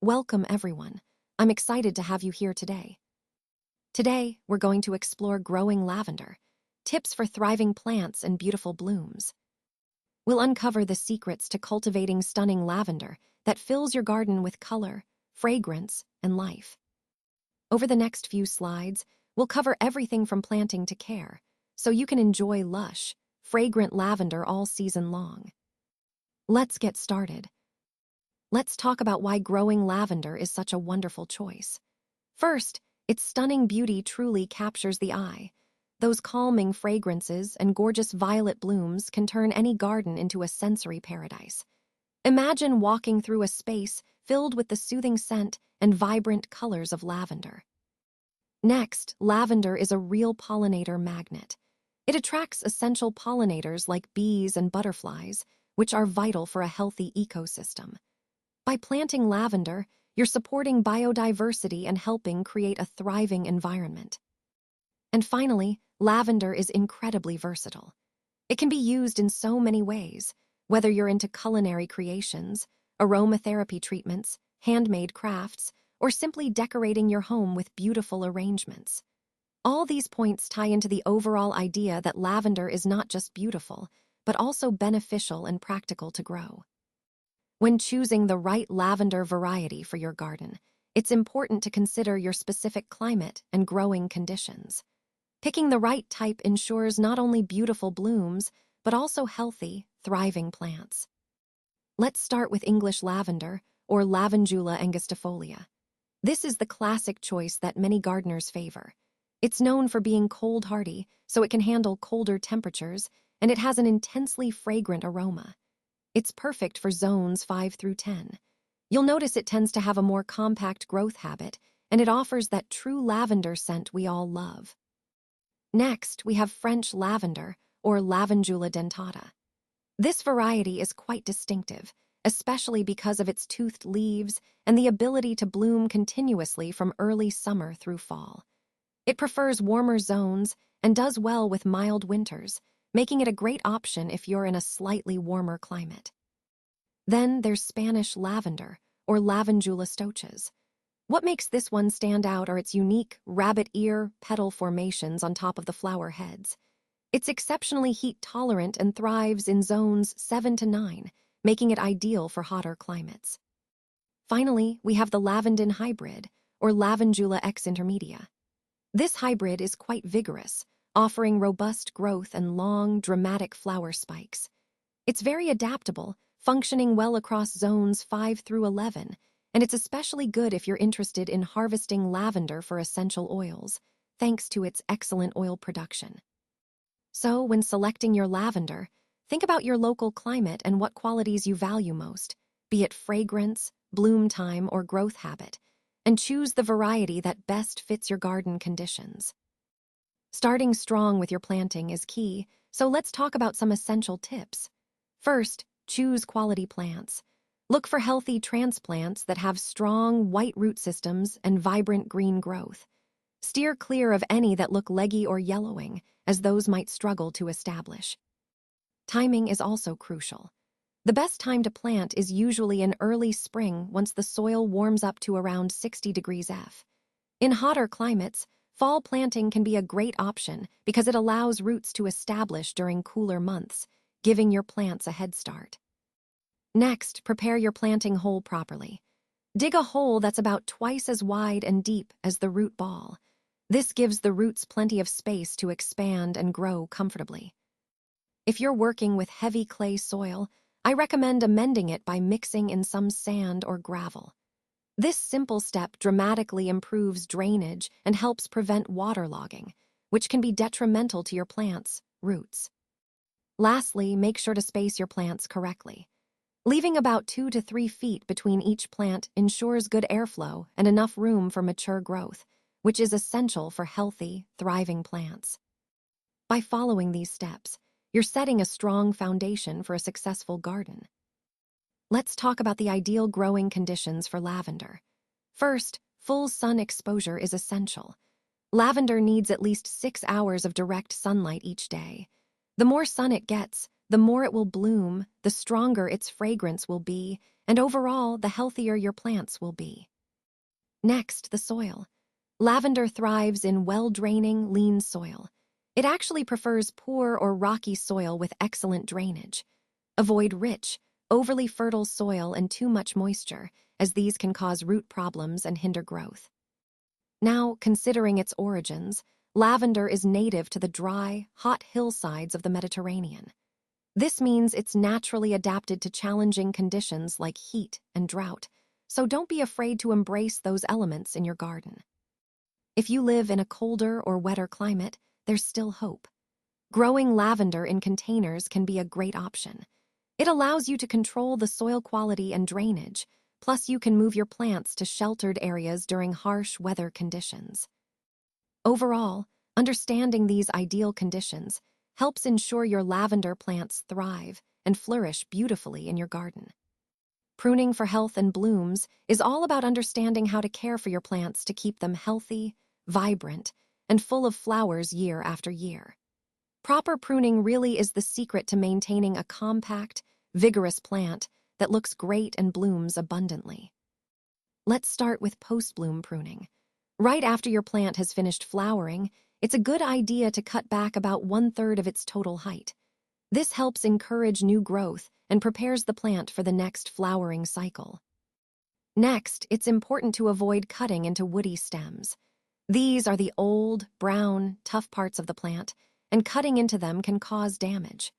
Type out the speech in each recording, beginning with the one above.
Welcome, everyone. I'm excited to have you here today. Today, we're going to explore growing lavender, tips for thriving plants and beautiful blooms. We'll uncover the secrets to cultivating stunning lavender that fills your garden with color, fragrance, and life. Over the next few slides, we'll cover everything from planting to care, so you can enjoy lush, fragrant lavender all season long. Let's get started. Let's talk about why growing lavender is such a wonderful choice. First, its stunning beauty truly captures the eye. Those calming fragrances and gorgeous violet blooms can turn any garden into a sensory paradise. Imagine walking through a space filled with the soothing scent and vibrant colors of lavender. Next, lavender is a real pollinator magnet. It attracts essential pollinators like bees and butterflies, which are vital for a healthy ecosystem. By planting lavender, you're supporting biodiversity and helping create a thriving environment. And finally, lavender is incredibly versatile. It can be used in so many ways, whether you're into culinary creations, aromatherapy treatments, handmade crafts, or simply decorating your home with beautiful arrangements. All these points tie into the overall idea that lavender is not just beautiful, but also beneficial and practical to grow. When choosing the right lavender variety for your garden, it's important to consider your specific climate and growing conditions. Picking the right type ensures not only beautiful blooms, but also healthy, thriving plants. Let's start with English lavender, or Lavandula angustifolia. This is the classic choice that many gardeners favor. It's known for being cold-hardy, so it can handle colder temperatures, and it has an intensely fragrant aroma. It's perfect for zones 5 through 10. You'll notice it tends to have a more compact growth habit, and it offers that true lavender scent we all love. Next, we have French lavender, or Lavandula dentata. This variety is quite distinctive, especially because of its toothed leaves and the ability to bloom continuously from early summer through fall. It prefers warmer zones and does well with mild winters, making it a great option if you're in a slightly warmer climate. Then there's Spanish lavender, or Lavandula stoiches. What makes this one stand out are its unique rabbit ear petal formations on top of the flower heads. It's exceptionally heat-tolerant and thrives in zones 7 to 9, making it ideal for hotter climates. Finally, we have the Lavandin hybrid, or Lavandula X intermedia. This hybrid is quite vigorous, offering robust growth and long, dramatic flower spikes. It's very adaptable, functioning well across zones 5 through 11, and it's especially good if you're interested in harvesting lavender for essential oils, thanks to its excellent oil production. So, when selecting your lavender, think about your local climate and what qualities you value most, be it fragrance, bloom time, or growth habit, and choose the variety that best fits your garden conditions. Starting strong with your planting is key, so let's talk about some essential tips. First, choose quality plants. Look for healthy transplants that have strong white root systems and vibrant green growth. Steer clear of any that look leggy or yellowing, as those might struggle to establish. Timing is also crucial. The best time to plant is usually in early spring once the soil warms up to around 60 degrees F. In hotter climates, fall planting can be a great option because it allows roots to establish during cooler months, giving your plants a head start. Next, prepare your planting hole properly. Dig a hole that's about twice as wide and deep as the root ball. This gives the roots plenty of space to expand and grow comfortably. If you're working with heavy clay soil, I recommend amending it by mixing in some sand or gravel. This simple step dramatically improves drainage and helps prevent waterlogging, which can be detrimental to your plants' roots. Lastly, make sure to space your plants correctly. Leaving about 2 to 3 feet between each plant ensures good airflow and enough room for mature growth, which is essential for healthy, thriving plants. By following these steps, you're setting a strong foundation for a successful garden. Let's talk about the ideal growing conditions for lavender. First, full sun exposure is essential. Lavender needs at least 6 hours of direct sunlight each day. The more sun it gets, The more it will bloom, the stronger its fragrance will be, and overall, the healthier your plants will be. Next, the soil. Lavender thrives in well-draining, lean soil. It actually prefers poor or rocky soil with excellent drainage. Avoid rich, overly fertile soil and too much moisture, as these can cause root problems and hinder growth. Now, considering its origins, lavender is native to the dry, hot hillsides of the Mediterranean. This means it's naturally adapted to challenging conditions like heat and drought, so don't be afraid to embrace those elements in your garden. If you live in a colder or wetter climate, there's still hope. Growing lavender in containers can be a great option. It allows you to control the soil quality and drainage, plus you can move your plants to sheltered areas during harsh weather conditions. Overall, understanding these ideal conditions helps ensure your lavender plants thrive and flourish beautifully in your garden. Pruning for health and blooms is all about understanding how to care for your plants to keep them healthy, vibrant, and full of flowers year after year. Proper pruning really is the secret to maintaining a compact, vigorous plant that looks great and blooms abundantly. Let's start with post-bloom pruning. Right after your plant has finished flowering, it's a good idea to cut back about 1/3 of its total height. This helps encourage new growth and prepares the plant for the next flowering cycle. Next, it's important to avoid cutting into woody stems. These are the old, brown, tough parts of the plant, and cutting into them can cause damage.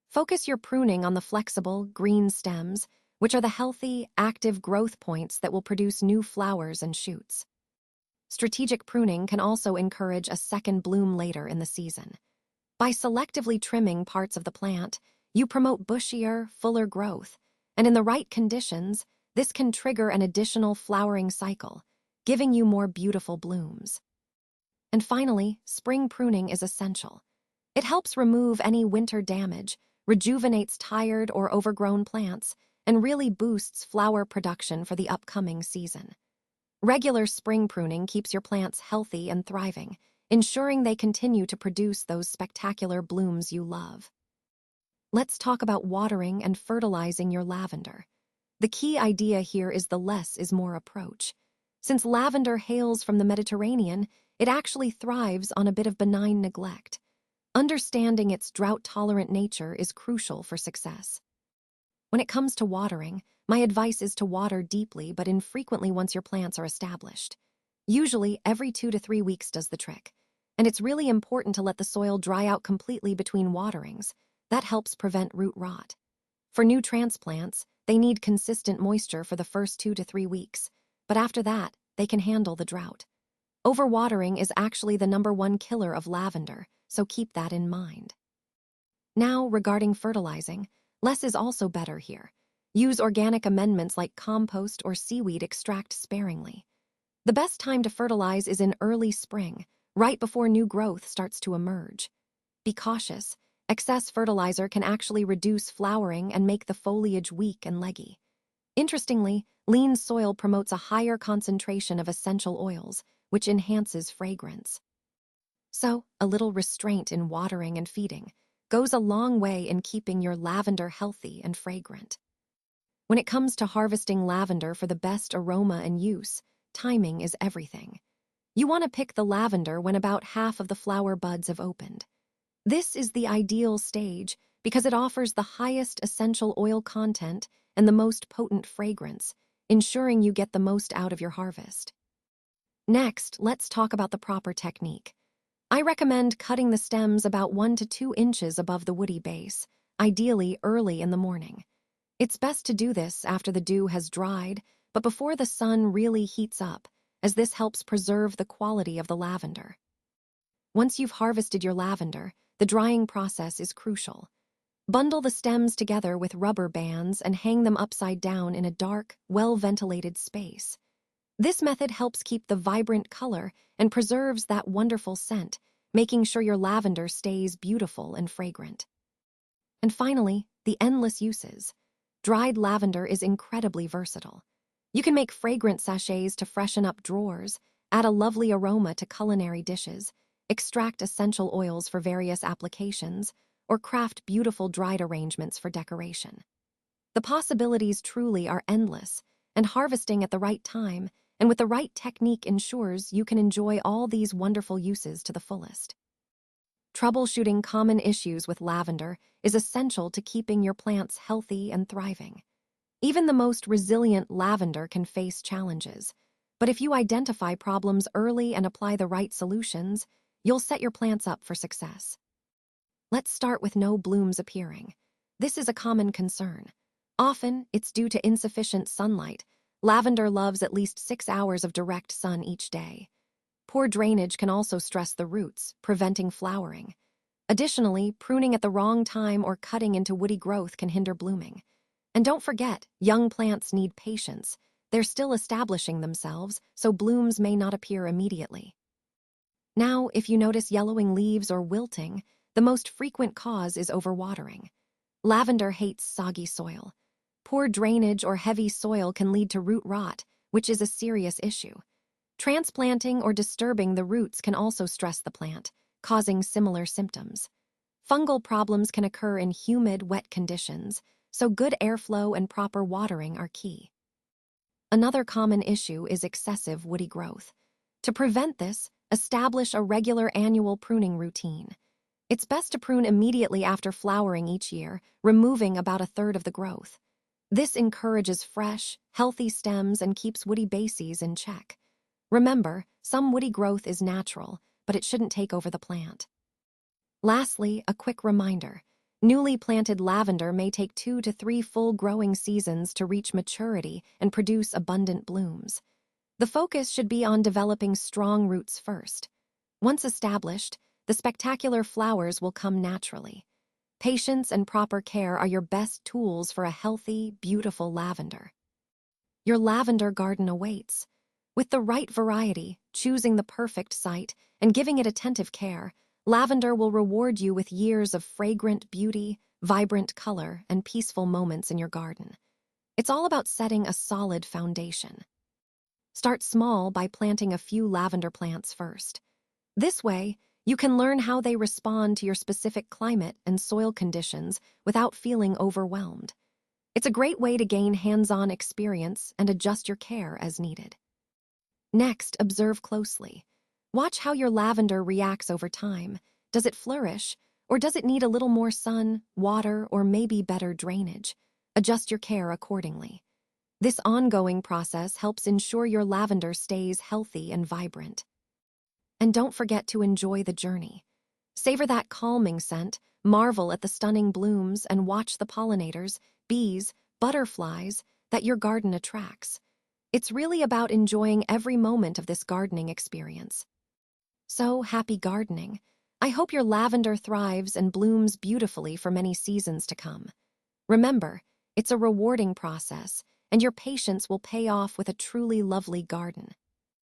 Focus your pruning on the flexible, green stems, which are the healthy, active growth points that will produce new flowers and shoots. Strategic pruning can also encourage a second bloom later in the season. By selectively trimming parts of the plant, you promote bushier, fuller growth, and in the right conditions, this can trigger an additional flowering cycle, giving you more beautiful blooms. And finally, spring pruning is essential. It helps remove any winter damage, rejuvenates tired or overgrown plants, and really boosts flower production for the upcoming season. Regular spring pruning keeps your plants healthy and thriving, ensuring they continue to produce those spectacular blooms you love. Let's talk about watering and fertilizing your lavender. The key idea here is the less is more approach. Since lavender hails from the Mediterranean, it actually thrives on a bit of benign neglect. Understanding its drought-tolerant nature is crucial for success. When it comes to watering, my advice is to water deeply but infrequently once your plants are established. Usually, every 2 to 3 weeks does the trick, and it's really important to let the soil dry out completely between waterings. That helps prevent root rot. For new transplants, they need consistent moisture for the first 2 to 3 weeks, but after that, they can handle the drought. Overwatering is actually the #1 killer of lavender, so keep that in mind. Now, regarding fertilizing, less is also better here. Use organic amendments like compost or seaweed extract sparingly. The best time to fertilize is in early spring, right before new growth starts to emerge. Be cautious. Excess fertilizer can actually reduce flowering and make the foliage weak and leggy. Interestingly, lean soil promotes a higher concentration of essential oils, which enhances fragrance. So, a little restraint in watering and feeding goes a long way in keeping your lavender healthy and fragrant. When it comes to harvesting lavender for the best aroma and use, timing is everything. You want to pick the lavender when about half of the flower buds have opened. This is the ideal stage because it offers the highest essential oil content and the most potent fragrance, ensuring you get the most out of your harvest. Next, let's talk about the proper technique. I recommend cutting the stems about 1 to 2 inches above the woody base, ideally early in the morning. It's best to do this after the dew has dried, but before the sun really heats up, as this helps preserve the quality of the lavender. Once you've harvested your lavender, the drying process is crucial. Bundle the stems together with rubber bands and hang them upside down in a dark, well-ventilated space. This method helps keep the vibrant color and preserves that wonderful scent, making sure your lavender stays beautiful and fragrant. And finally, the endless uses. Dried lavender is incredibly versatile. You can make fragrant sachets to freshen up drawers, add a lovely aroma to culinary dishes, extract essential oils for various applications, or craft beautiful dried arrangements for decoration. The possibilities truly are endless, and harvesting at the right time and with the right technique ensures you can enjoy all these wonderful uses to the fullest. Troubleshooting common issues with lavender is essential to keeping your plants healthy and thriving. Even the most resilient lavender can face challenges, but if you identify problems early and apply the right solutions, you'll set your plants up for success. Let's start with no blooms appearing. This is a common concern. Often, it's due to insufficient sunlight. Lavender loves at least 6 hours of direct sun each day. Poor drainage can also stress the roots, preventing flowering. Additionally, pruning at the wrong time or cutting into woody growth can hinder blooming. And don't forget, young plants need patience. They're still establishing themselves, so blooms may not appear immediately. Now, if you notice yellowing leaves or wilting, the most frequent cause is overwatering. Lavender hates soggy soil. Poor drainage or heavy soil can lead to root rot, which is a serious issue. Transplanting or disturbing the roots can also stress the plant, causing similar symptoms. Fungal problems can occur in humid, wet conditions, so good airflow and proper watering are key. Another common issue is excessive woody growth. To prevent this, establish a regular annual pruning routine. It's best to prune immediately after flowering each year, removing about a third of the growth. This encourages fresh, healthy stems and keeps woody bases in check. Remember, some woody growth is natural, but it shouldn't take over the plant. Lastly, a quick reminder. Newly planted lavender may take 2 to 3 full growing seasons to reach maturity and produce abundant blooms. The focus should be on developing strong roots first. Once established, the spectacular flowers will come naturally. Patience and proper care are your best tools for a healthy, beautiful lavender. Your lavender garden awaits. With the right variety, choosing the perfect site, and giving it attentive care, lavender will reward you with years of fragrant beauty, vibrant color, and peaceful moments in your garden. It's all about setting a solid foundation. Start small by planting a few lavender plants first. This way, you can learn how they respond to your specific climate and soil conditions without feeling overwhelmed. It's a great way to gain hands-on experience and adjust your care as needed. Next, observe closely. Watch how your lavender reacts over time. Does it flourish, or does it need a little more sun, water, or maybe better drainage? Adjust your care accordingly. This ongoing process helps ensure your lavender stays healthy and vibrant. And don't forget to enjoy the journey. Savor that calming scent, marvel at the stunning blooms, and watch the pollinators, bees, butterflies that your garden attracts. It's really about enjoying every moment of this gardening experience. So, happy gardening. I hope your lavender thrives and blooms beautifully for many seasons to come. Remember, it's a rewarding process, and your patience will pay off with a truly lovely garden.